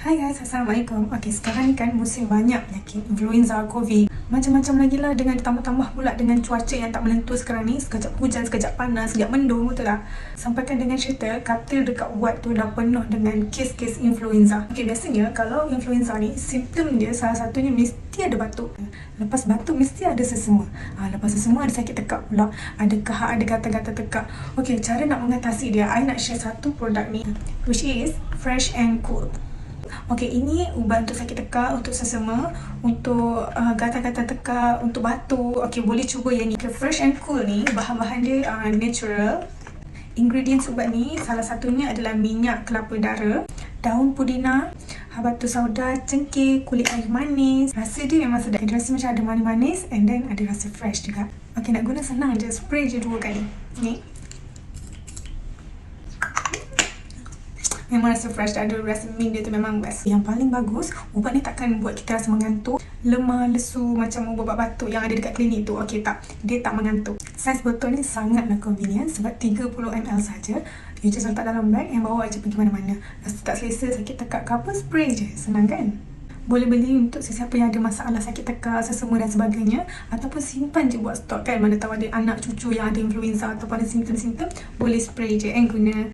Hai guys, Assalamualaikum. Okay, sekarang ni kan musim banyak penyakit influenza, COVID. Macam-macam lagi lah dengan ditambah-tambah pula dengan cuaca yang tak menentu sekarang ni. Sekejap hujan, sekejap panas, sekejap mendung, betul tak? Sampaikan dengan cerita, katil dekat ward tu dah penuh dengan kes-kes influenza. Okay, biasanya kalau influenza ni, simptom dia salah satunya mesti ada batuk. Lepas batuk mesti ada sesama. Lepas sesama ada sakit tekak pula. Ada kahak, ada gatal-gatal tekak. Okay, cara nak mengatasi dia, I nak share satu produk ni, which is Fresh and Cool. Okey, ini ubat untuk sakit tekak, untuk sesama, untuk gatal-gatal tekak, untuk batuk. Okey, boleh cuba yang ni. Okay, Fresh and Cool ni, bahan-bahan dia natural. Ingredients ubat ni, salah satunya adalah minyak kelapa dara, daun pudina, habatus sauda, cengkeh, kulit kayu manis. Rasa dia memang sedap. Dia rasa macam ada manis-manis and then ada rasa fresh juga. Okey, nak guna senang je. Spray je 2 kali. Ni. Memang rasa fresh, ada rasa mint dia tu memang best. Yang paling bagus, ubat ni takkan buat kita rasa mengantuk, lemah, lesu macam ubat batuk yang ada dekat klinik tu. Okey, tak. Dia tak mengantuk. Saiz botol ni sangatlah convenient sebab 30ml saja. You just letak dalam bag and bawa je pergi mana-mana. Rasa tak selesa, sakit tekak ke apa, spray je. Senang kan? Boleh beli untuk sesiapa yang ada masalah sakit tekak, sesama dan sebagainya. Ataupun simpan je buat stok kan. Mana tahu ada anak cucu yang ada influenza ataupun ada simptom-simptom, boleh spray je and guna.